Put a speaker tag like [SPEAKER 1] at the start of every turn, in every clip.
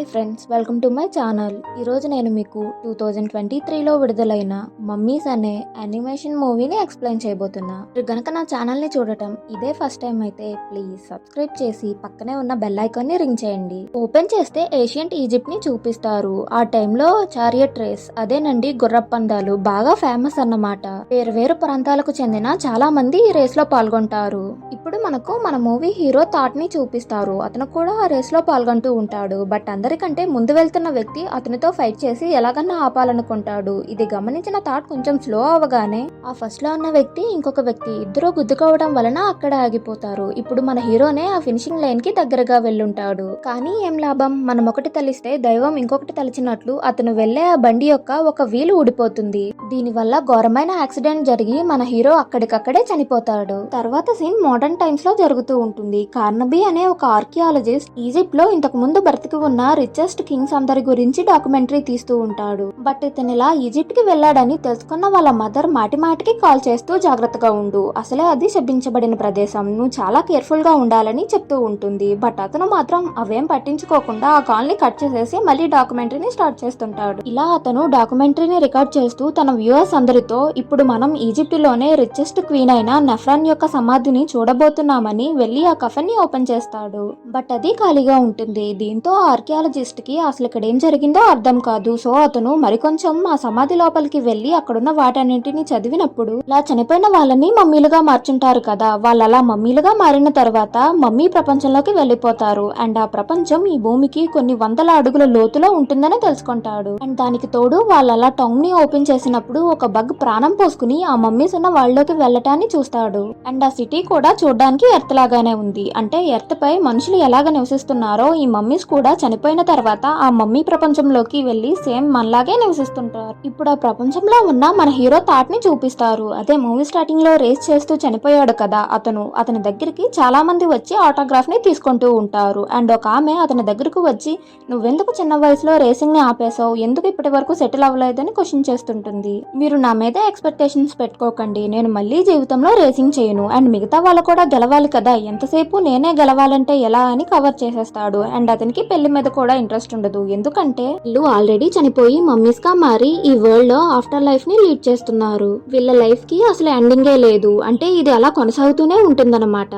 [SPEAKER 1] Hi friends, welcome to my channel. ఈరోజు నేను మీకు 2023లో విడుదలైన మమ్మీస్ అనే యానిమేషన్ మూవీని ఎక్స్ప్లెయిన్ చేయబోతున్నా. మీరు గనక నా ఛానల్ని చూడటం ఇదే ఫస్ట్ టైం అయితే ప్లీజ్ సబ్స్క్రైబ్ చేసి పక్కనే ఉన్న బెల్ ఐకాన్ని రింగ్ చేయండి. ఓపెన్ చేస్తే ఏషియంట్ ఈజిప్ట్ ని చూపిస్తారు. ఆ టైంలో చారియట్ రేస్, అదేనండి గుర్రపు పందాలు బాగా ఫేమస్ అన్నమాట. వేరు ప్రాంతాలకు చెందిన చాలా మంది ఈ రేస్ లో పాల్గొంటారు. ఇప్పుడు మనకు మన మూవీ హీరో థాట్ ని చూపిస్తారు. అతను కూడా ఆ రేస్ లో పాల్గొంటూ ఉంటాడు. బట్ అందరికంటే ముందు వెళ్తున్న వ్యక్తి అతనితో ఫైట్ చేసి ఎలాగన్నా ఆపాలనుకుంటాడు. ఇది గమనించిన థాట్ కొంచెం స్లో అవగానే ఆ ఫస్ట్ లో ఉన్న వ్యక్తి ఇంకొక వ్యక్తి ఇద్దరు గుద్దుకోవడం వలన అక్కడ ఆగిపోతారు. ఇప్పుడు మన హీరోనే ఆ ఫినిషింగ్ లైన్ కి దగ్గరగా వెళ్ళుంటాడు. కానీ ఏం లాభం, మనం ఒకటి తలిస్తే దైవం ఇంకొకటి తలిచినట్లు అతను వెళ్లే ఆ బండి యొక్క ఒక వీలు ఊడిపోతుంది. దీని వల్ల ఘోరమైన యాక్సిడెంట్ జరిగి మన హీరో అక్కడికక్కడే చనిపోతాడు. తర్వాత సీన్ మోడర్న్ టైమ్స్ లో జరుగుతూ ఉంటుంది. కార్నబీ అనే ఒక ఆర్కియాలజిస్ట్ ఈజిప్ట్ లో ఇంతకు ముందు బ్రతికి ఉన్న రిచెస్ట్ కింగ్స్ అందరి గురించి డాక్యుమెంటరీ తీస్తూ ఉంటాడు. బట్ ఇతను ఇలా ఈజిప్ట్ కి వెళ్ళాడని తెలుసుకున్న వాళ్ళ మదర్ మాటికి కాల్ చేస్తూ జాగ్రత్తగా ఉండు, అసలే అది శపించబడిన ప్రదేశం, నువ్వు చాలా కేర్ఫుల్ గా ఉండాలని చెప్తూ ఉంటుంది. బట్ అతను మాత్రం అవేం పట్టించుకోకుండా ఆ కాల్ ని కట్ చేసేసి మళ్ళీ డాక్యుమెంటరీని స్టార్ట్ చేస్తుంటాడు. ఇలా అతను డాక్యుమెంటరీని రికార్డ్ చేస్తూ తన వ్యూవర్స్ అందరితో ఇప్పుడు మనం ఈజిప్ట్ లోనే రిచెస్ట్ క్వీన్ అయిన నెఫ్రాన్ యొక్క సమాధిని చూడబోతున్నామని వెళ్లి ఆ కఫన్ ని ఓపెన్ చేస్తాడు. బట్ అది ఖాళీగా ఉంటుంది. దీంతో ఆర్కియాలజిస్ట్ కి అసలు ఇక్కడ ఏం జరిగిందో అర్థం కాదు. సో అతను మరికొంచెం ఆ సమాధి లోపలికి వెళ్లి అక్కడున్న వాటన్నింటినీ చదివినప్పుడు ఇలా చనిపోయిన వాళ్ళని మమ్మీలుగా మార్చుంటారు కదా, వాళ్ళు అలా మమ్మీలుగా మారిన తర్వాత మమ్మీ ప్రపంచంలోకి వెళ్లిపోతారు. అండ్ ఆ ప్రపంచం ఈ భూమికి కొన్ని వందల అడుగుల లోతులో ఉంటుందని తెలుసుకుంటాడు. అండ్ దానికి తోడు వాళ్ళు అలా టంగ్ ని ఓపెన్ చేసినప్పుడు ఒక బగ్ ప్రాణం పోసుకుని ఆ మమ్మీస్ ఉన్న వాళ్ళలోకి వెళ్ళటాన్ని చూస్తాడు. అండ్ ఆ సిటీ కూడా చూడడానికి ఎర్త్ లాగానే ఉంది. అంటే ఎర్త్ పై మనుషులు ఎలాగ నివసిస్తున్నారో ఈ మమ్మీస్ కూడా చనిపోయిన తర్వాత ఆ మమ్మీ ప్రపంచంలోకి వెళ్లి సేమ్ మనలాగే నివసిస్తుంటారు. ఇప్పుడు ఆ ప్రపంచంలో ఉన్న మన హీరో థాట్ ని చూపిస్తారు. అదే మూవీ స్టార్టింగ్ లో రేస్ చేస్తూ చనిపోయాడు కదా అతని దగ్గరికి చాలా మంది వచ్చి ఆటోగ్రాఫ్ ని తీసుకుంటూ ఉంటారు. అండ్ ఒక ఆమె అతని దగ్గరకు వచ్చి నువ్వెందుకు చిన్న వయసులో రేసింగ్ ని ఆపేసావు, ఎందుకు ఇప్పటి వరకు సెటిల్ అవ్వలేదని క్వశ్చన్ చేస్తుంటుంది. మీరు నా మీద ఎక్స్పెక్టేషన్స్ పెట్టుకోకండి, నేను మళ్ళీ జీవితంలో రేసింగ్ చేయను. అండ్ మిగతా వాళ్ళు కూడా గెలవాలి కదా, ఎంతసేపు నేనే గెలవాలంటే ఎలా అని కవర్ చేసేస్తాడు. అండ్ అతనికి పెళ్లి మీద కూడా ఇంట్రెస్ట్ ఉండదు. ఎందుకంటే వీళ్ళు ఆల్రెడీ చనిపోయి మమ్మీస్ గా మారి ఈ వరల్డ్ లో ఆఫ్టర్ లైఫ్ ని లీడ్ చేస్తున్నారు. వీళ్ళ లైఫ్ కి అసలు ఎండింగే లేదు. అంటే ఇది అలా కొనసాగుతూనే ఉంటుందన్నమాట.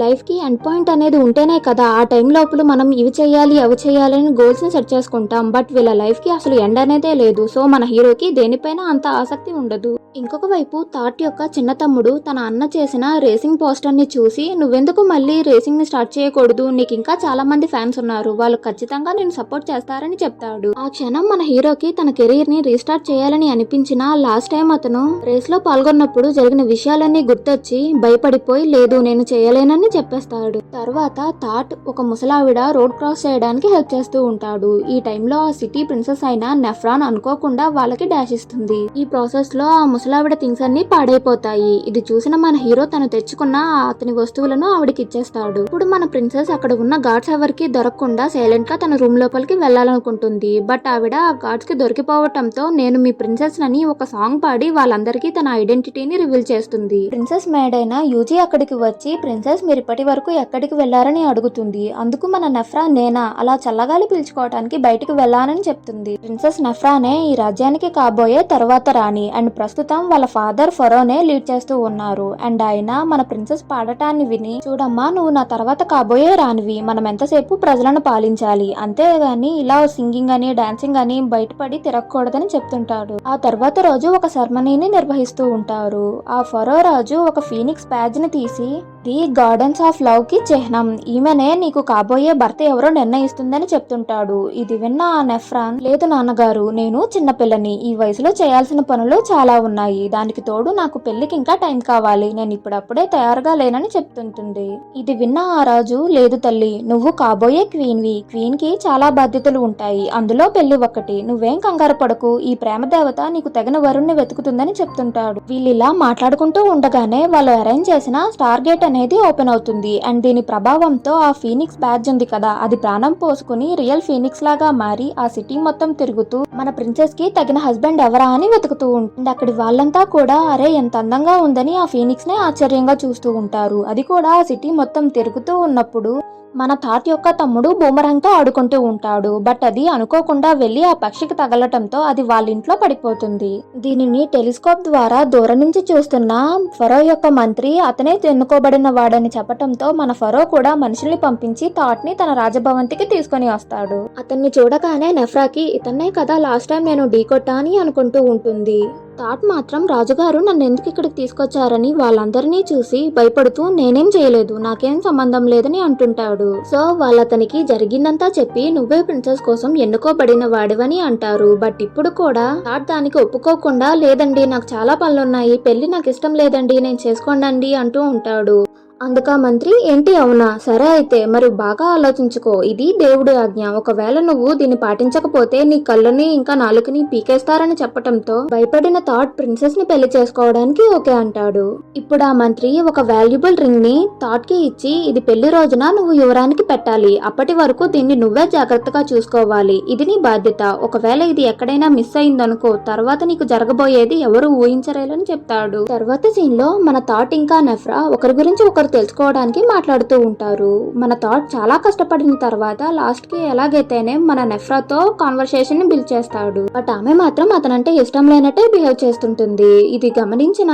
[SPEAKER 1] లైఫ్ కి ఎండ్ పాయింట్ అనేది ఉంటేనే కదా ఆ టైం లోపల మనం ఇవి చేయాలి అవి చేయాలని గోల్స్ ని సెట్ చేసుకుంటాం. బట్ వీళ్ళ లైఫ్ కి అసలు ఎండ్ అనేదే లేదు. సో మన హీరోకి దేనిపైన అంత ఆసక్తి ఉండదు. ఇంకొక వైపు థాట్ యొక్క చిన్న తమ్ముడు తన అన్న చేసిన రేసింగ్ పోస్టర్ ని చూసి నువ్వెందుకు మళ్ళీ రేసింగ్ ని స్టార్ట్ చేయకూడదు, నీకు ఇంకా చాలా మంది ఫ్యాన్స్ ఉన్నారు, వాళ్ళు ఖచ్చితంగా నేను సపోర్ట్ చేస్తారని చెప్తాడు. ఆ క్షణం మన హీరోకి తన కెరీర్ ని రీస్టార్ట్ చేయాలని అనిపించిన లాస్ట్ టైం అతను రేస్ లో పాల్గొన్నప్పుడు జరిగిన విషయాలన్నీ గుర్తొచ్చి భయపడిపోయి లేదు నేను చేయలేనని చెప్పేస్తాడు. తర్వాత థాట్ ఒక ముసలావిడ రోడ్ క్రాస్ చేయడానికి హెల్ప్ చేస్తూ ఉంటాడు. ఈ టైంలో ఆ సిటీ ప్రిన్సెస్ అయిన నెఫ్రాన్ అనుకోకుండా వాళ్ళకి డాష్ ఇస్తుంది. ఈ ప్రాసెస్ లో ఆ ముసలావిడ థింగ్స్ అన్ని పాడైపోతాయి. ఇది చూసిన మన హీరో తను తెచ్చుకున్న అతని వస్తువులను ఆవిడకి ఇచ్చేస్తాడు. ఇప్పుడు మన ప్రిన్సెస్ అక్కడ ఉన్న గార్డ్స్ ఎవరికి దొరకకుండా సైలెంట్ గా తన రూమ్ లోపలికి వెళ్లాలనుకుంటుంది. బట్ ఆవిడ ఆ గార్డ్స్ కి దొరికిపోవటంతో నేను మీ ప్రిన్సెస్ అని ఒక సాంగ్ పాడి వాళ్ళందరికీ తన ఐడెంటిటీని రివీల్ చేస్తుంది. ప్రిన్సెస్ మేడ్ అయిన యూజీ అక్కడికి వచ్చి ప్రిన్సెస్ మీరు ఇప్పటి వరకు ఎక్కడికి వెళ్లారని అడుగుతుంది. అందుకు మన నెఫ్రా నేనా అలా చల్లగాలి పీల్చుకోవడానికి బయటికి వెళ్లానని చెప్తుంది. ప్రిన్సెస్ నెఫ్రానే ఈ రాజ్యానికి కాబోయే తర్వాత రాణి. అండ్ ప్రస్తుతం వాళ్ళ ఫాదర్ ఫరోనే లీడ్ చేస్తూ ఉన్నారు. అండ్ ఆయన మన ప్రిన్సెస్ పాడటాన్ని విని చూడమ్మా నువ్వు నా తర్వాత కాబోయే రానివి, మనం ఎంతసేపు ప్రజలను పాలించాలి, అంతేగాని ఇలా సింగింగ్ అని డాన్సింగ్ అని బయటపడి తిరగకూడదని చెప్తుంటాడు. ఆ తర్వాత రోజు ఒక సెరమనీని నిర్వహిస్తూ ఉంటారు. ఆ ఫరో రాజు ఒక ఫీనిక్స్ ప్యాజ్ ని తీసి ది గార్డెన్స్ ఆఫ్ లవ్ కి చిహ్నం, ఈమెనే నీకు కాబోయే భర్త ఎవరో నిర్ణయిస్తుందని చెప్తుంటాడు. ఇది విన్న ఆ నెఫ్రాన్ లేదు నాన్నగారు, నేను చిన్నపిల్లని, ఈ వయసులో చేయాల్సిన పనులు చాలా ఉన్నాయి, దానికి తోడు నాకు పెళ్లికి ఇంకా టైం కావాలి, నేను ఇప్పుడప్పుడే తయారుగా లేనని చెప్తుంటుంది. ఇది విన్న ఆ రాజు లేదు తల్లి, నువ్వు కాబోయే క్వీన్ కి చాలా బాధ్యతలు ఉంటాయి, అందులో పెళ్లి ఒక్కటి, నువ్వేం కంగారు పడకు, ఈ ప్రేమ దేవత నీకు తగిన వరుణ్ణి వెతుకుతుందని చెప్తుంటాడు. వీళ్ళిలా మాట్లాడుకుంటూ ఉండగానే వాళ్ళు అరేంజ్ చేసిన స్టార్ గేట్ అనేది ఓపెన్ అవుతుంది. అండ్ దీని ప్రభావంతో ఆ ఫీనిక్స్ బ్యాడ్జ్ ఉంది కదా, అది ప్రాణం పోసుకుని రియల్ ఫీనిక్స్ లాగా మారి ఆ సిటీ మొత్తం తిరుగుతూ మన ప్రిన్సెస్ కి తగిన హస్బెండ్ ఎవరా అని వెతుకుతూ ఉంటుంది. అక్కడి వాళ్ళంతా కూడా అరే ఎంత అందంగా ఉందని ఆ ఫీనిక్స్ నే ఆశ్చర్యంగా చూస్తూ ఉంటారు. అది కూడా ఆ సిటీ మొత్తం తిరుగుతూ ఉన్నప్పుడు మన థాట్ యొక్క తమ్ముడు బూమరాంగ్ తో ఆడుకుంటూ ఉంటాడు. బట్ అది అనుకోకుండా వెళ్లి ఆ పక్షికి తగలటంతో అది వాళ్ళ ఇంట్లో పడిపోతుంది. దీనిని టెలిస్కోప్ ద్వారా దూరం నుంచి చూస్తున్న ఫరో యొక్క మంత్రి అతనే ఎన్నుకోబడిన వాడని చెప్పటంతో మన ఫరో కూడా మనుషుల్ని పంపించి థాట్ ని తన రాజభవంతికి తీసుకొని వస్తాడు. అతన్ని చూడగానే నెఫ్రాకి ఇతన్నే కదా లాస్ట్ టైం నేను ఢీకొట్టా అని అనుకుంటూ ఉంటుంది. థాట్ మాత్రం రాజుగారు నన్ను ఎందుకు ఇక్కడికి తీసుకొచ్చారని వాళ్ళందరినీ చూసి భయపడుతూ నేనేం చేయలేదు, నాకేం సంబంధం లేదని అంటుంటాడు. సో వాళ్ళతనికి జరిగిందంతా చెప్పి నువ్వే ప్రిన్సెస్ కోసం ఎన్నుకోబడిన వాడివని అంటారు. బట్ ఇప్పుడు కూడా థాట్ దానికి ఒప్పుకోకుండా లేదండి నాకు చాలా పనులున్నాయి, పెళ్లి నాకు ఇష్టం లేదండి నేను చేసుకోండి అంటూ ఉంటాడు. అందుక మంత్రి ఏంటి అవునా సరే అయితే మరి బాగా ఆలోచించుకో, ఇది దేవుడి ఆజ్ఞ, ఒకవేళ నువ్వు దీన్ని పాటించకపోతే నీ కళ్ళని ఇంకా నాలుకని పీకేస్తారని చెప్పటంతో భయపడిన థాట్ ప్రిన్సెస్ ని పెళ్లి చేసుకోవడానికి ఓకే అంటాడు. ఇప్పుడు ఆ మంత్రి ఒక వాల్యుబుల్ రింగ్ ని థాట్ కి ఇచ్చి ఇది పెళ్లి రోజున నువ్వు యువరానికి పెట్టాలి, అప్పటి వరకు దీన్ని నువ్వే జాగ్రత్తగా చూసుకోవాలి, ఇది నీ బాధ్యత, ఒకవేళ ఇది ఎక్కడైనా మిస్ అయిందనుకో తర్వాత నీకు జరగబోయేది ఎవరు ఊహించరేలని చెప్తాడు. తర్వాత సీన్ లో మన థాట్ ఇంకా నెఫ్రా ఒకరి గురించి ఒకరు తెలుసుకోవడానికి మాట్లాడుతూ ఉంటారు. మన థాట్ చాలా కష్టపడిన తర్వాత లాస్ట్ కి ఎలాగైతేనే మన నెఫ్రాతో కాన్వర్సేషన్ ని బిల్డ్ చేస్తాడు. బట్ ఆమె మాత్రం అతనంటే ఇష్టం లేనట్టే బిహేవ్ చేస్తుంటుంది. ఇది గమనించిన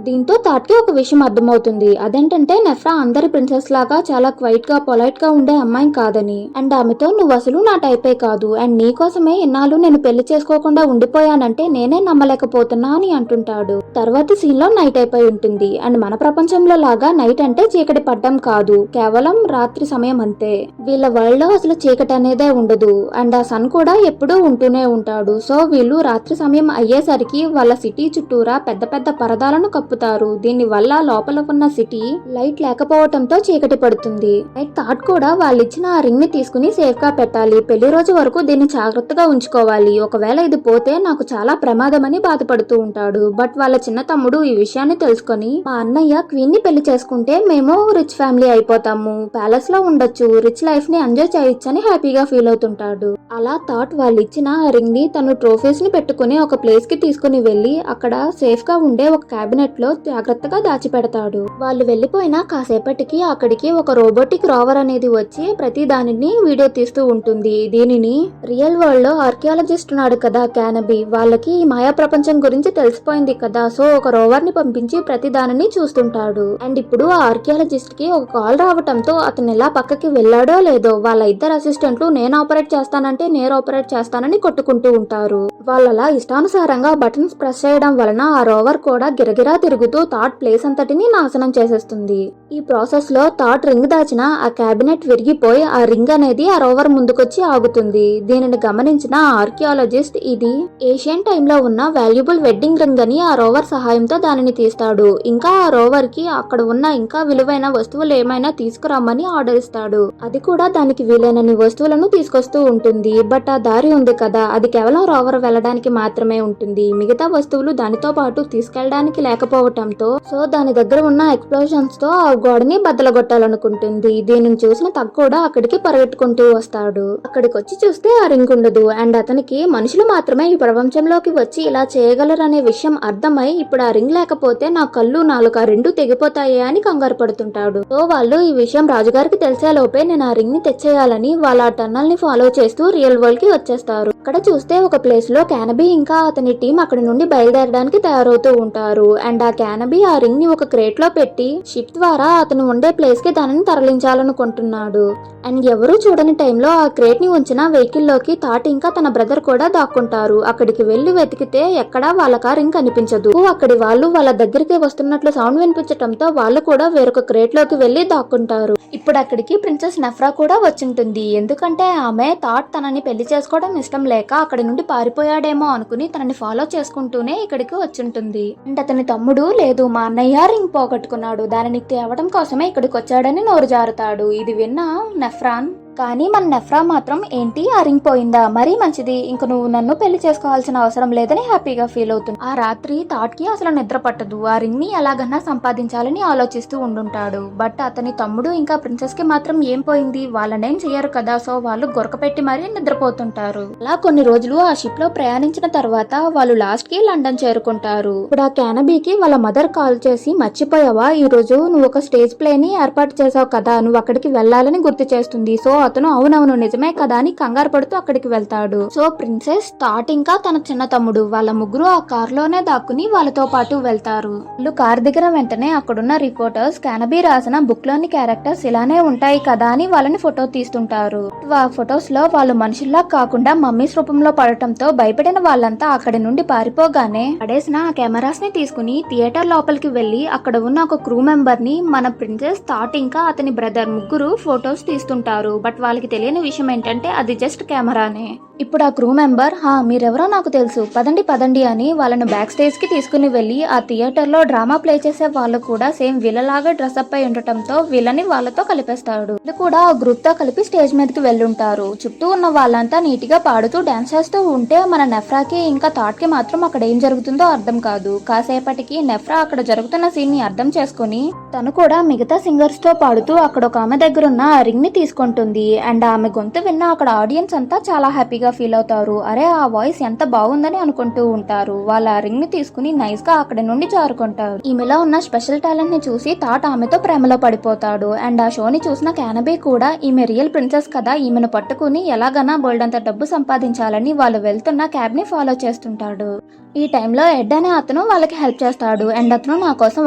[SPEAKER 1] దీంతో థాట్ కి ఒక విషయం అర్థమవుతుంది. అదేంటంటే నెఫ్రా అందరి ప్రిన్సెస్ లాగా చాలా క్వైట్ గా పొలైట్ గా ఉండే అమ్మాయి కాదని, అండ్ ఆమెతో నువ్వు అసలు నా టైపే కాదు, అండ్ నీ కోసమే ఎన్నాళ్ళు నేను పెళ్లి చేసుకోకుండా ఉండిపోయానంటే నేనే నమ్మలేకపోతున్నా అని అంటుంటాడు. తర్వాత సీన్ లో నైట్ అయిపోయి ఉంటుంది. అండ్ మన ప్రపంచంలో లాగా నైట్ అంటే చీకటి పడ్డం కాదు, కేవలం రాత్రి సమయం అంతే. వీళ్ళ వరల్డ్ లో అసలు చీకటి అనేదే ఉండదు. అండ్ ఆ సన్ కూడా ఎప్పుడూ ఉంటూనే ఉంటాడు. సో వీళ్ళు రాత్రి సమయం అయ్యేసరికి వాళ్ళ సిటీ చుట్టూరా పెద్ద పెద్ద పరదాలను కప్పుతారు. దీని వల్ల లోపల ఉన్న సిటీ లైట్ లేకపోవటంతో చీకటి పడుతుంది. నైట్ థాట్ కూడా వాళ్ళు ఇచ్చిన ఆ రింగ్ ని తీసుకుని సేఫ్ గా పెట్టాలి, పెళ్లి రోజు వరకు దీన్ని జాగ్రత్తగా ఉంచుకోవాలి, ఒకవేళ ఇది పోతే నాకు చాలా ప్రమాదం అని బాధపడుతూ ఉంటాడు. బట్ వాళ్ళ చిన్న తమ్ముడు ఈ విషయాన్ని తెలుసుకొని మా అన్నయ్య క్వీన్ ని పెళ్లి చేసుకుంటే మేము రిచ్ ఫ్యామిలీ అయిపోతాము, ప్యాలెస్ లో ఉండొచ్చు, రిచ్ లైఫ్ ని ఎంజాయ్ చేయొచ్చని హ్యాపీగా ఫీల్ అవుతుంటాడు. అలా థాట్ వాళ్ళు ఇచ్చిన రింగ్ ని తను ట్రోఫీస్ ని పెట్టుకుని ఒక ప్లేస్ కి తీసుకుని వెళ్లి అక్కడ సేఫ్ గా ఉండే ఒక క్యాబినెట్ లో జాగ్రత్తగా దాచిపెడతాడు. వాళ్ళు వెళ్లిపోయిన కాసేపటికి అక్కడికి ఒక రోబోటిక్ రోవర్ అనేది వచ్చి ప్రతి దానిని వీడియో తీస్తూ ఉంటుంది. దీనిని రియల్ వరల్డ్ లో ఆర్కియాలజిస్ట్ ఉన్నాడు కదా క్యానబీ, వాళ్ళకి ఈ మాయా ప్రపంచం గురించి తెలిసిపోయింది కదా, సో ఒక రోవర్ ని పంపించి ప్రతి దానిని చూస్తుంటాడు. అండ్ ఇప్పుడు ఆ ఆర్కియాలజిస్ట్ కి ఒక కాల్ రావటంతో అతను ఎలా పక్కకి వెళ్ళాడో లేదో వాళ్ళ ఇద్దరు అసిస్టెంట్లు నేను ఆపరేట్ చేస్తానంటే నేను ఆపరేట్ చేస్తానని కొట్టుకుంటూ ఉంటారు. వాళ్ళలా ఇష్టానుసారంగా బటన్స్ ప్రెస్ చేయడం వలన ఆ రోవర్ కూడా గిరగిరా తిరుగుతూ థాట్ ప్లేస్ అంతటిని నాశనం చేసేస్తుంది. ఈ ప్రాసెస్ లో థాట్ రింగ్ దాచిన ఆ క్యాబినెట్ విరిగిపోయి ఆ రింగ్ అనేది ఆ రోవర్ ముందుకొచ్చి ఆగుతుంది. దీనిని గమనించిన ఆర్కియాలజిస్ట్ ఇది ఏషియన్ టైమ్ లో ఉన్న వాల్యుబుల్ వెడ్డింగ్ రింగ్ అని ఆ రోవర్ సహాయంతో దానిని తీస్తాడు. ఇంకా ఆ రోవర్ కి అక్కడ ఉన్న ఇంకా విలువైన వస్తువులు ఏమైనా తీసుకురమ్మని ఆర్డర్ ఇస్తాడు. అది కూడా దానికి వీలైనన్ని వస్తువులను తీసుకొస్తూ ఉంటుంది. బట్ ఆ దారి ఉంది కదా, అది కేవలం రోవర్ వెళ్ళడానికి మాత్రమే ఉంటుంది, మిగతా వస్తువులు దానితో పాటు తీసుకెళ్ళడానికి లేకపోవటంతో సో దాని దగ్గర ఉన్న ఎక్స్ప్లోజన్స్ తో ఆ గోడని బద్దలగొట్టాలనుకుంటుంది. దీనిని చూసిన తగ్ కూడా అక్కడికి పరిగెట్టుకుంటూ వస్తాడు. అక్కడికి వచ్చి చూస్తే ఆ రింగ్ ఉండదు. అండ్ అతనికి మనుషులు మాత్రమే ఈ ప్రపంచంలోకి వచ్చి ఇలా చేయగలరనే విషయం అర్థమై ఇప్పుడు ఆ రింగ్ లేకపోతే నా కళ్ళు నాలుక రెండు తెగిపోతాయి అని కంగారు పడుతుంటాడు. సో వాళ్ళు ఈ విషయం రాజుగారికి తెలిసేలోపే నేను ఆ రింగ్ ని తెచ్చేయాలని వాళ్ళ టన్నల్ ని ఫాలో చేస్తూ రియల్ వరల్డ్ కి వచ్చేస్తారు. అక్కడ చూస్తే ఒక ప్లేస్ లో క్యానబీ ఇంకా అతని టీం అక్కడ నుండి బయలుదేరడానికి తయారవుతూ ఉంటారు. అండ్ ఆ క్యానబీ ఆ రింగ్ ని ఒక క్రేట్ లో పెట్టి షిప్ ద్వారా అతను ఉండే ప్లేస్ కి దానిని తరలించాలనుకుంటున్నాడు. అండ్ ఎవరూ చూడని టైంలో ఆ క్రేట్ ని ఉంచిన వెహికల్ లోకి థాట్ ఇంకా తన బ్రదర్ కూడా దాక్కుంటారు. అక్కడికి వెళ్లి వెతికితే ఎక్కడా వాళ్ళకి ఆ రింగ్ కనిపించదు. అక్కడి వాళ్ళు వాళ్ళ దగ్గరికి వస్తున్నట్లు సౌండ్ వినిపించటంతో వాళ్ళు కూడా వేరొక క్రేట్ లోకి వెళ్లి దాక్కుంటారు. ఇప్పుడు అక్కడికి ప్రిన్సెస్ నెఫ్రా కూడా వచ్చింటుంది. ఎందుకంటే ఆమె థాట్ తనని పెళ్లి చేసుకోవడం ఇష్టం లేక అక్కడి నుండి పారిపోయాడేమో అనుకుని తనని ఫాలో చేసుకుంటూనే ఇక్కడికి వచ్చింటుంది. అండ్ అతని తమ్ముడు లేదు మా అన్నయ్య రింగ్ పోగొట్టుకున్నాడు, దానిని తేవడం కోసమే ఇక్కడికి వచ్చాడని నోరు జారుతాడు. ఇది విన్న నెఫ్రాన్ కానీ మన నెఫ్రా మాత్రం ఏంటి ఆ రింగ్ పోయిందా, మరీ మంచిది, ఇంక నువ్వు నన్ను పెళ్లి చేసుకోవాల్సిన అవసరం లేదని హ్యాపీగా ఫీల్ అవుతుంది. ఆ రాత్రి థాట్ కి అసలు నిద్ర పట్టదు. ఆ రింగ్ ని ఎలాగన్నా సంపాదించాలని ఆలోచిస్తూ ఉండుంటాడు. బట్ అతని తమ్ముడు ఇంకా ప్రిన్సెస్ కి మాత్రం ఏం పోయింది, వాళ్ళనేం చెయ్యరు కదా, సో వాళ్ళు గొరకపెట్టి మరీ నిద్రపోతుంటారు. అలా కొన్ని రోజులు ఆ షిప్ లో ప్రయాణించిన తర్వాత వాళ్ళు లాస్ట్ కి లండన్ చేరుకుంటారు. ఇప్పుడు ఆ క్యానబీకి వాళ్ళ మదర్ కాల్ చేసి, మర్చిపోయావా, ఈ రోజు నువ్వు ఒక స్టేజ్ ప్లే ని ఏర్పాటు చేసావు కదా, నువ్వు అక్కడికి వెళ్ళాలని గుర్తు చేస్తుంది. సో అతను అవునవును నిజమే కదా అని కంగారు పడుతూ అక్కడికి వెళ్తాడు. సో ప్రిన్సెస్, థాట్ ఇంకా తన చిన్న తమ్ముడు వాళ్ళ ముగ్గురు ఆ కార్ లోనే దాక్కుని వాళ్ళతో పాటు వెళ్తారు. వాళ్ళు కార్ దిగిన వెంటనే అక్కడున్న రిపోర్టర్స్ క్యానబీ రాసిన బుక్ లోని క్యారెక్టర్స్ ఇలానే ఉంటాయి కదా అని వాళ్ళని ఫోటో తీస్తుంటారు. ఆ ఫొటోస్ లో వాళ్ళు మనుషుల్లా కాకుండా మమ్మీస్ రూపంలో పడటంతో భయపడిన వాళ్ళంతా అక్కడి నుండి పారిపోగానే పడేసిన ఆ కెమెరాస్ ని తీసుకుని థియేటర్ లోపలికి వెళ్లి అక్కడ ఉన్న ఒక క్రూ మెంబర్ ని మన ప్రిన్సెస్, థాట్ ఇంకా అతని బ్రదర్ ముగ్గురు ఫొటోస్ తీస్తుంటారు. బట్ వాళ్ళకి తెలియని విషయం ఏంటంటే అది జస్ట్ కెమెరానే. ఇప్పుడు ఆ క్రూ మెంబర్, మీరెవరో నాకు తెలుసు, పదండి పదండి అని వాళ్ళను బ్యాక్ స్టేజ్ కి తీసుకుని వెళ్లి ఆ థియేటర్ లో డ్రామా ప్లే చేసే వాళ్ళు కూడా సేమ్ వీళ్ళలాగా డ్రెస్అప్ అయి ఉండటంతో వీళ్ళని వాళ్ళతో కలిపేస్తాడు. వీళ్ళు కూడా ఆ గ్రూప్ తో కలిపి స్టేజ్ మీదకి వెళ్ళుంటారు. చుట్టూ ఉన్న వాళ్ళంతా నీట్ గా పాడుతూ డాన్స్ చేస్తూ ఉంటే మన నెఫ్రాకి ఇంకా థాట్ కి మాత్రం అక్కడ ఏం జరుగుతుందో అర్థం కాదు. కాసేపటికి నెఫ్రా అక్కడ జరుగుతున్న సీన్ ని అర్థం చేసుకుని తను కూడా మిగతా సింగర్స్ తో పాడుతూ అక్కడ ఒక ఆమె దగ్గర ఉన్న ఆ రింగ్ ని తీసుకుంటుంది. అండ్ ఆమె గొంతు విన్న అక్కడ ఆడియన్స్ అంతా చాలా హ్యాపీగా ఫీల్ అవుతారు. అరే ఆ వాయిస్ ఎంత బాగుందని అనుకుంటూ ఉంటారు. వాళ్ళ ఆ రింగ్ ని తీసుకుని నైస్ గా అక్కడి నుండి జారుకుంటారు. ఈమెలో ఉన్న స్పెషల్ టాలెంట్ ని చూసి థాట్ ఆమెతో ప్రేమలో పడిపోతాడు. అండ్ ఆ షోని చూసిన క్యానబీ కూడా ఈమె రియల్ ప్రిన్సెస్ కదా, ఈమెను పట్టుకుని ఎలాగన్నా బోల్డంత డబ్బు సంపాదించాలని వాళ్ళు వెళ్తున్న క్యాబ్ ని ఫాలో చేస్తుంటాడు. ఈ టైంలో ఎడ్ అనే అతను వాళ్ళకి హెల్ప్ చేస్తాడు. అండ్ అతను నా కోసం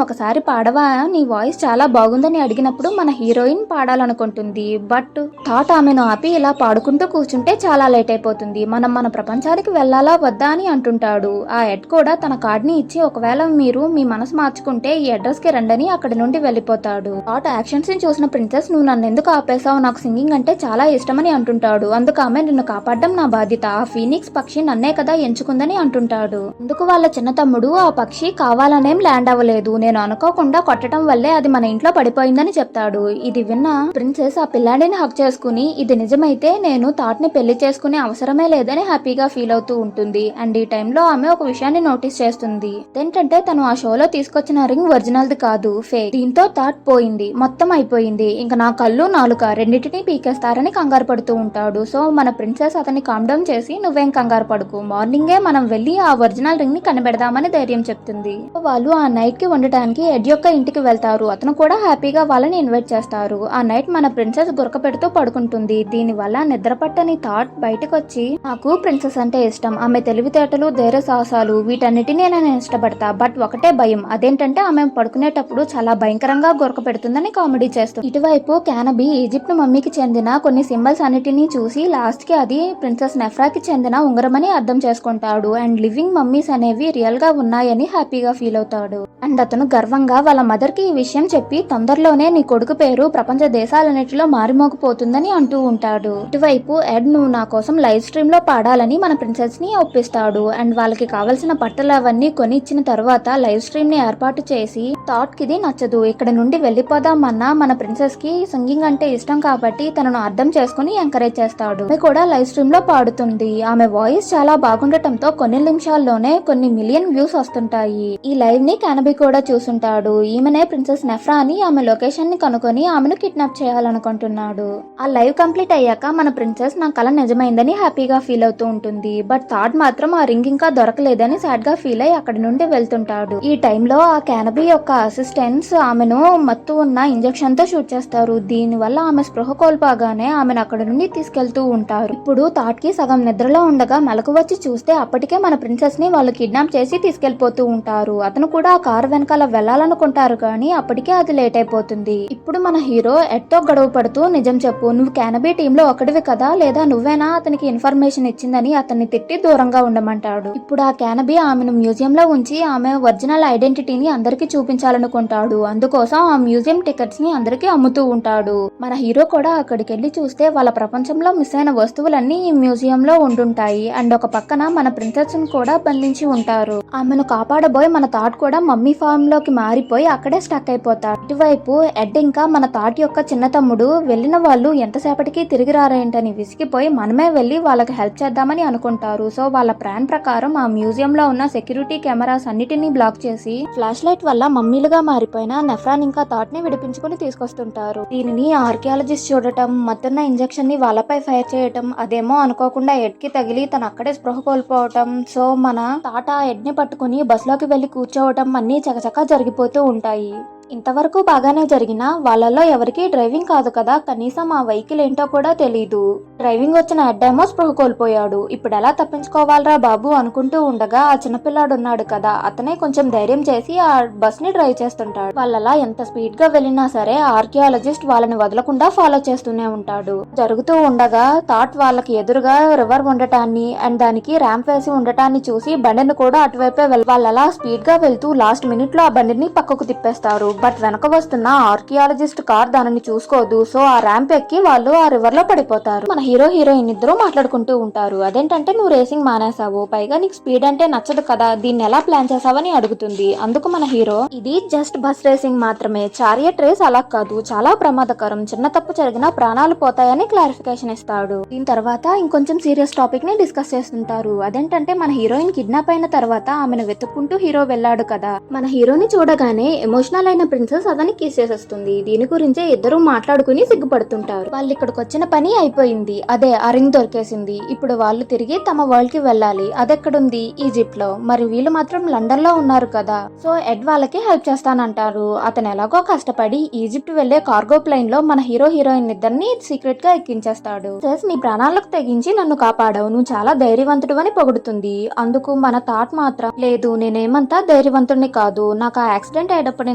[SPEAKER 1] ఒకసారి పాడవా, నీ వాయిస్ చాలా బాగుందని అడిగినప్పుడు మన హీరోయిన్ పాడాలనుకుంటుంది. బట్ థాట్ ఆమెను ఆపి ఇలా పాడుకుంటూ కూర్చుంటే చాలా లేట్ అయిపోతుంది, మనం మన ప్రపంచానికి వెళ్ళాలా వద్దా అని అంటుంటాడు. ఆ ఎడ్ కూడా తన కార్డ్ ని ఇచ్చి ఒకవేళ మీరు మీ మనసు మార్చుకుంటే ఈ అడ్రస్ కి రండని అక్కడి నుండి వెళ్ళిపోతాడు. థాట్ యాక్షన్స్ ని చూసిన ప్రిన్సెస్, నువ్వు నన్ను ఎందుకు ఆపేశావు, నాకు సింగింగ్ అంటే చాలా ఇష్టమని అంటుంటాడు. అందుకు ఆమె, నిన్ను కాపాడడం నా బాధ్యత, ఆ ఫీనిక్స్ పక్షి నన్నే కదా ఎంచుకుందని అంటుంటాడు. అందుకు వాళ్ళ చిన్న తమ్ముడు, ఆ పక్షి కావాలనేం ల్యాండ్ అవ్వలేదు, నేను అనుకోకుండా కొట్టడం వల్లే అది మన ఇంట్లో పడిపోయిందని చెప్తాడు. ఇది విన్న ప్రిన్సెస్ ఆ పిల్లాడిని హక్ చేసుకుని, ఇది నిజమైతే నేను థాట్ ని పెళ్లి చేసుకునే అవసరమే లేదని హ్యాపీగా ఫీల్ అవుతూ ఉంటుంది. అండ్ ఈ టైంలో ఆమె ఒక విషయాన్ని నోటీస్ చేస్తుంది. ఏంటంటే తను ఆ షోలో తీసుకొచ్చిన రింగ్ ఒరిజినల్ది కాదు, ఫేక్. దీంతో థాట్ పోయింది, మొత్తం అయిపోయింది, ఇంకా నా కళ్ళు నాలుక రెండింటినీ పీకేస్తారని కంగారు పడుతూ ఉంటాడు. సో మన ప్రిన్సెస్ అతన్ని కామ్ డౌన్ చేసి, నువ్వేం కంగారు పడుకు, మార్నింగే మనం వెళ్ళి ఆ ఒరిజినల్ రింగ్ ని కనిపెడదామని ధైర్యం చెప్తుంది. వాళ్ళు ఆ నైట్ కి ఉండటానికి ఎడ్ యొక్క ఇంటికి వెళ్తారు. అతను కూడా హ్యాపీగా వాళ్ళని ఇన్వైట్ చేస్తారు. ఆ నైట్ మన ప్రిన్సెస్ గురక పెడుతూ పడుకుంటుంది. దీని వల్ల నిద్ర పట్టని థాట్ బయటకు వచ్చి, నాకు ప్రిన్సెస్ అంటే ఇష్టం, ఆమె తెలివితేటలు, ధైర్య సాహసాలు వీటన్నిటినీ నేను ఇష్టపడతా, బట్ ఒకటే భయం, అదేంటంటే ఆమె పడుకునేటప్పుడు చాలా భయంకరంగా గురక పెడుతుందని కామెడీ చేస్తుంది. ఇటువైపు క్యానబీ ఈజిప్ట్ మమ్మీకి చెందిన కొన్ని సింబల్స్ అన్నిటినీ చూసి లాస్ట్ కి అది ప్రిన్సెస్ నెఫ్రాకి చెందిన ఉంగరమని అర్థం చేసుకుంటాడు. అండ్ లివింగ్ మమ్మీస్ అనేవి రియల్ గా ఉన్నాయని హ్యాపీగా ఫీల్ అవుతాడు. అండ్ అతను గర్వంగా వాళ్ళ మదర్ కి ఈ విషయం చెప్పి, తొందరలోనే నీ కొడుకు పేరు ప్రపంచ దేశాలన్నిటిలో మారిమోగిపోతుందని అంటూ ఉంటాడు. ఇటువైపు ఎడ్, నువ్వు నా కోసం లైవ్ స్ట్రీమ్ లో పాడాలని మన ప్రిన్సెస్ ని ఒప్పిస్తాడు. అండ్ వాళ్ళకి కావలసిన బట్టలు అవన్నీ కొని ఇచ్చిన తర్వాత లైవ్ స్ట్రీమ్ ని ఏర్పాటు చేసి, థాట్ కి ఇది నచ్చదు, ఇక్కడ నుండి వెళ్ళిపోదామన్నా మన ప్రిన్సెస్ కి సింగింగ్ అంటే ఇష్టం కాబట్టి తనను అర్థం చేసుకుని ఎంకరేజ్ చేస్తాడు. ఆమె కూడా లైవ్ స్ట్రీమ్ లో పాడుతుంది. ఆమె వాయిస్ చాలా బాగుండటంతో కొన్ని నిమిషాల్లోనే కొన్ని మిలియన్ వ్యూస్ వస్తుంటాయి. ఈ లైవ్ ని క్యానబీ కూడా చూసుంటాడు. ఈమెనే ప్రిన్సెస్ నెఫ్రా అని ఆమె లొకేషన్ ని కనుకొని ఆమెను కిడ్నాప్ చేయాలనుకుంటున్నాడు. ఆ లైవ్ కంప్లీట్ అయ్యాక మన ప్రిన్సెస్ నా కల నిజమైందని హ్యాపీగా ఫీల్ అవుతూ ఉంటుంది. బట్ థాట్ మాత్రం ఆ రింగ్ ఇంకా దొరకలేదని సాడ్ గా ఫీల్ అయ్యి అక్కడి నుండి వెళ్తుంటాడు. ఈ టైంలో ఆ క్యానబీ యొక్క అసిస్టెంట్స్ ఆమెను మత్తు ఉన్న ఇంజెక్షన్ తో షూట్ చేస్తారు. దీని వల్ల ఆమె స్పృహ కోల్పోగానే ఆమెను అక్కడి నుండి తీసుకెళ్తూ ఉంటారు. ఇప్పుడు థాట్ కి సగం నిద్రలో ఉండగా మెలకు వచ్చి చూస్తే అప్పటికే మన ప్రిన్సెస్ ని వాళ్ళు కిడ్నాప్ చేసి తీసుకెళ్లిపోతూ ఉంటారు. అతను కూడా ఆ కారు వెనకాల వెళ్లాలనుకుంటారు కానీ అప్పటికే అది లేట్ అయిపోతుంది. ఇప్పుడు మన హీరో ఎడ్ తో గొడవ పడుతూ, నిజం చెప్పు, నువ్వు క్యానబీ టీమ్ లో ఒకటివి కదా, లేదా నువ్వేనా అతనికి ఇన్ఫర్మేషన్ ఇచ్చిందని అతన్ని తిట్టి దూరంగా ఉండమంటాడు. ఇప్పుడు ఆ క్యానబీ ఆమెను మ్యూజియం లో ఉంచి ఆమె ఒరిజినల్ ఐడెంటిటీని అందరికి చూపించాలనుకుంటాడు. అందుకోసం ఆ మ్యూజియం టికెట్స్ ని అందరికి అమ్ముతూ ఉంటాడు. మన హీరో కూడా అక్కడికి వెళ్లి చూస్తే వాళ్ళ ప్రపంచంలో మిస్ అయిన వస్తువులన్నీ ఈ మ్యూజియం లో ఉండుంటాయి. అండ్ ఒక పక్కన మన ప్రిన్సెస్ కూడా మళ్లించి ఉంటారు. ఆమెను కాపాడబోయి మన థాట్ కూడా మమ్మీ ఫామ్ లోకి మారిపోయి అక్కడే స్టక్ అయిపోతాడు. ఇటువైపు ఎడ్ ఇంకా మన థాట్ యొక్క చిన్న తమ్ముడు వెళ్ళిన వాళ్ళు ఎంతసేపటికి తిరిగి రారేంటని విసిగిపోయి మనమే వెళ్ళి వాళ్ళకి హెల్ప్ చేద్దామని అనుకుంటారు. సో వాళ్ళ ప్లాన్ ప్రకారం ఆ మ్యూజియం లో ఉన్న సెక్యూరిటీ కెమెరాస్ అన్నిటినీ బ్లాక్ చేసి ఫ్లాష్ లైట్ వల్ల మమ్మీలుగా మారిపోయిన నెఫ్రాన్ ఇంకా థాట్ ని విడిపించుకుని తీసుకొస్తుంటారు. దీనిని ఆర్కియాలజిస్ట్ చూడటం, మత్తున్న ఇంజెక్షన్ ని వాళ్ళపై ఫైర్ చేయటం, అదేమో అనుకోకుండా ఎడ్ కి తగిలి తను అక్కడే స్పృహ కోల్పోవటం. సో మన థాట్ ఆ ఎడ్ ని పట్టుకుని బస్సులోకి వెళ్లి కూర్చోవటం అన్ని చకచకా జరిగిపోతూ ఉంటాయి. ఇంతవరకు బాగానే జరిగినా వాళ్ళల్లో ఎవరికి డ్రైవింగ్ కాదు కదా, కనీసం ఆ వెహికల్ ఏంటో కూడా తెలీదు. డ్రైవింగ్ వచ్చిన ఎడ్డేమో స్పృహ కోల్పోయాడు. ఇప్పుడు ఎలా తప్పించుకోవాలరా బాబు అనుకుంటూ ఉండగా ఆ చిన్నపిల్లాడు ఉన్నాడు కదా, అతనే కొంచెం ధైర్యం చేసి ఆ బస్ ని డ్రైవ్ చేస్తుంటాడు. వాళ్ళలా ఎంత స్పీడ్ గా వెళ్ళినా సరే ఆర్కియాలజిస్ట్ వాళ్ళని వదలకుండా ఫాలో చేస్తూనే ఉంటాడు. జరుగుతూ ఉండగా థాట్ వాళ్ళకి ఎదురుగా రివర్ ఉండటాన్ని అండ్ దానికి ర్యాంప్ వేసి ఉండటాన్ని చూసి బండిని కూడా అటువైపే వాళ్ళలా స్పీడ్ గా వెళ్తూ లాస్ట్ మినిట్ లో ఆ బండిని పక్కకు తిప్పేస్తారు. బట్ వెనక వస్తున్న ఆర్కియాలజిస్ట్ కార్ దానిని చూసుకోదు. సో ఆ ర్యాంప్ ఎక్కి వాళ్ళు ఆ రివర్ లో పడిపోతారు. మన హీరో హీరోయిన్ ఇద్దరు మాట్లాడుకుంటూ ఉంటారు. అదేంటంటే నువ్వు రేసింగ్ మానేసావు, పైగా నీకు స్పీడ్ అంటే నచ్చదు కదా, దీన్ని ఎలా ప్లాన్ చేసావని అడుగుతుంది. అందుకు మన హీరో ఇది జస్ట్ బస్ రేసింగ్ మాత్రమే, చారియట్ రేస్ అలా కాదు, చాలా ప్రమాదకరం, చిన్న తప్పు జరిగినా ప్రాణాలు పోతాయని క్లారిఫికేషన్ ఇస్తాడు. దీని తర్వాత ఇంకొంచెం సీరియస్ టాపిక్ ని డిస్కస్ చేస్తుంటారు. అదేంటంటే మన హీరోయిన్ కిడ్నాప్ అయిన తర్వాత ఆమెను వెతుక్కుంటూ హీరో వెళ్ళాడు కదా, మన హీరోని చూడగానే ఎమోషనల్ అయిన ప్రిన్సెస్ అతన్ని కిస్ చేసేస్తుంది. దీని గురించే ఇద్దరు మాట్లాడుకుని సిగ్గుపడుతుంటారు. వాళ్ళు ఇక్కడికి వచ్చిన పని అయిపోయింది, అదే ఆ రింగ్ దొరికేసింది. ఇప్పుడు వాళ్ళు తిరిగి తమ వరల్డ్ కి వెళ్ళాలి. అదెక్కడుంది? ఈజిప్ట్ లో. మరి వీళ్ళు మాత్రం లండన్ లో ఉన్నారు కదా. సో ఎడ్ వాళ్ళకి హెల్ప్ చేస్తానంటారు. అతను ఎలాగో కష్టపడి ఈజిప్ట్ వెళ్లే కార్గో ప్లేన్ లో మన హీరో హీరోయిన్ ఇద్దరిని సీక్రెట్ గా ఎక్కించేస్తాడు. నీ ప్రాణాలకు తెగించి నన్ను కాపాడావు, నువ్వు చాలా ధైర్యవంతుడు అని పొగుడుతుంది. అందుకు మన థాట్ మాత్రం లేదు, నేనేమంతా ధైర్యవంతుడిని కాదు, నాకు ఆ యాక్సిడెంట్ అయ్యేటప్పటి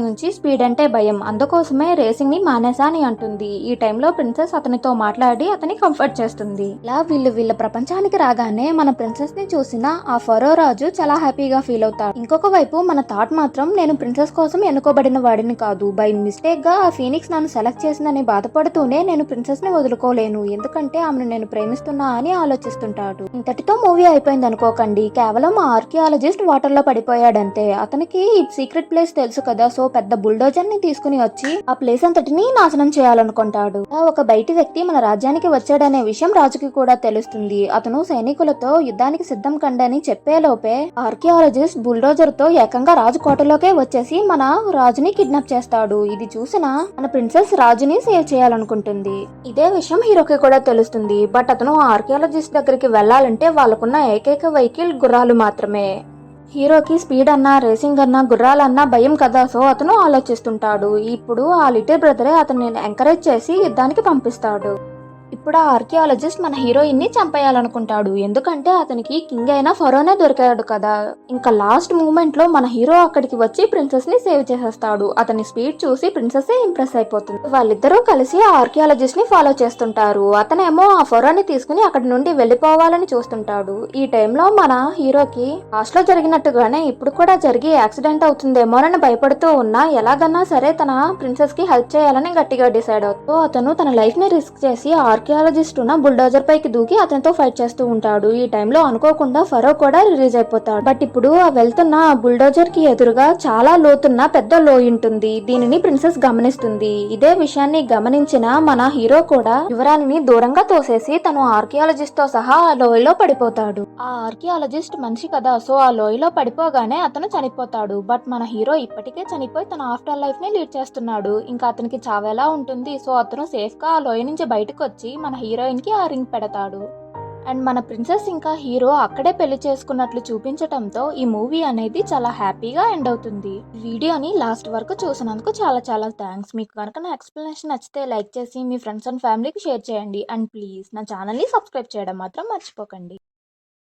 [SPEAKER 1] నుంచి స్పీడ్ అంటే భయం, అందుకోసమే రేసింగ్ ని మానేసా అని అంటుంది. ఈ టైంలో ప్రిన్సెస్ అతనితో మాట్లాడి అతని కంఫర్ట్ చేస్తుంది. ఇలా వీళ్ళ ప్రపంచానికి రాగానే మన ప్రిన్సెస్ ని చూసిన ఆ ఫరో రాజు చాలా హ్యాపీగా ఫీల్ అవుతాడు. ఇంకొక వైపు మన థాట్ మాత్రం నేను ప్రిన్సెస్ కోసం ఎన్నుకోబడిన వాడిని కాదు, బై మిస్టేక్ గా ఆ ఫీనిక్స్ నన్ను సెలెక్ట్ చేసిందని బాధపడుతూనే నేను ప్రిన్సెస్ ని వదులుకోలేను, ఎందుకంటే ఆమెను నేను ప్రేమిస్తున్నా అని ఆలోచిస్తుంటాడు. ఇంతటితో మూవీ అయిపోయింది అనుకోకండి. కేవలం ఆ ఆర్కియాలజిస్ట్ వాటర్ లో పడిపోయాడంతే. అతనికి ఈ సీక్రెట్ ప్లేస్ తెలుసు కదా, సో పెద్ద బుల్డోజర్ ని తీసుకుని వచ్చి ఆ ప్లేస్ అంతటిని నాశనం చేయాలనుకుంటాడు. ఒక బయటి వ్యక్తి మన రాజ్యానికి వచ్చాడనే విషయం రాజుకి కూడా తెలుస్తుంది. అతను సైనికులతో యుద్ధానికి సిద్ధం కండని చెప్పేలోపే ఆర్కియాలజిస్ట్ బుల్డోజర్ తో ఏకంగా రాజు కోటలోకే వచ్చేసి మన రాజుని కిడ్నాప్ చేస్తాడు. ఇది చూసిన మన ప్రిన్సెస్ రాజుని సేవ్ చేయాలనుకుంటుంది. ఇదే విషయం హీరోకి కూడా తెలుస్తుంది. బట్ అతను ఆర్కియాలజిస్ట్ దగ్గరికి వెళ్లాలంటే వాళ్ళకున్న ఏకైక వెహికల్ గుర్రాలు మాత్రమే. హీరోకి స్పీడ్ అన్నా రేసింగ్ అన్నా గుర్రాలన్నా భయం కదా, సో అతను ఆలోచిస్తుంటాడు. ఇప్పుడు ఆ లిటిల్ బ్రదరే అతన్ని ఎంకరేజ్ చేసి యుద్ధానికి పంపిస్తాడు. ఇప్పుడు ఆ ఆర్కియాలజిస్ట్ మన హీరోయిన్ ని చంపేయాలనుకుంటాడు, ఎందుకంటే అతనికి కింగ్ అయిన ఫరోనే దొరికాడు కదా. ఇంకా లాస్ట్ మూమెంట్ లో మన హీరో అక్కడికి వచ్చి ప్రిన్సెస్ ని సేవ్ చేసేస్తాడు. అతని స్పీడ్ చూసి ప్రిన్సెస్ ఇంప్రెస్ అయిపోతుంది. వాళ్ళిద్దరూ కలిసి ఆ ఆర్కియాలజిస్ట్ ని ఫాలో చేస్తుంటారు. అతనేమో ఆ ఫరోని తీసుకుని అక్కడి నుండి వెళ్లిపోవాలని చూస్తుంటాడు. ఈ టైంలో మన హీరోకి లాస్ట్ లో జరిగినట్టుగానే ఇప్పుడు కూడా జరిగి యాక్సిడెంట్ అవుతుందేమోనని భయపడుతూ ఉన్నా ఎలాగన్నా సరే తన ప్రిన్సెస్ కి హెల్ప్ చేయాలని గట్టిగా డిసైడ్ అవుతాడు. అతను తన లైఫ్ ని రిస్క్ చేసి ఆర్కియాలజిస్ట్ ఉన్న బుల్డోజర్ పైకి దూకి అతనితో ఫైట్ చేస్తూ ఉంటాడు. ఈ టైంలో అనుకోకుండా ఫరో కూడా రిలీజ్ అయిపోతాడు. బట్ ఇప్పుడు వెళ్తున్న ఆ బుల్డోజర్ కి ఎదురుగా చాలా లోతున్న పెద్ద లోయ ఉంటుంది. దీనిని ప్రిన్సెస్ గమనిస్తుంది. ఇదే విషయాన్ని గమనించిన మన హీరో కూడా యువరాణిని దూరంగా తోసేసి తను ఆర్కియాలజిస్ట్ తో సహా ఆ లోయలో పడిపోతాడు. ఆ ఆర్కియాలజిస్ట్ మనిషి కదా, సో ఆ లోయలో పడిపోగానే అతను చనిపోతాడు. బట్ మన హీరో ఇప్పటికే చనిపోయి తన ఆఫ్టర్ లైఫ్ ని లీడ్ చేస్తున్నాడు. ఇంకా అతనికి చావేలా ఉంటుంది. సో అతను సేఫ్ గా ఆ లోయ నుంచి బయటకు వచ్చి మన హీరోయిన్ కి ఆ రింగ్ పెడతాడు. అండ్ మన ప్రిన్సెస్ ఇంకా హీరో అక్కడే పెళ్లి చేసుకున్నట్లు చూపించటంతో ఈ మూవీ అనేది చాలా హ్యాపీగా ఎండ్ అవుతుంది. వీడియోని లాస్ట్ వరకు చూసినందుకు చాలా చాలా థ్యాంక్స్. మీకు కనుక నా ఎక్స్ప్లెనేషన్ నచ్చితే లైక్ చేసి మీ ఫ్రెండ్స్ అండ్ ఫ్యామిలీకి షేర్ చేయండి. అండ్ ప్లీజ్ నా ఛానల్ ని సబ్స్క్రైబ్ చేయడం మాత్రం మర్చిపోకండి.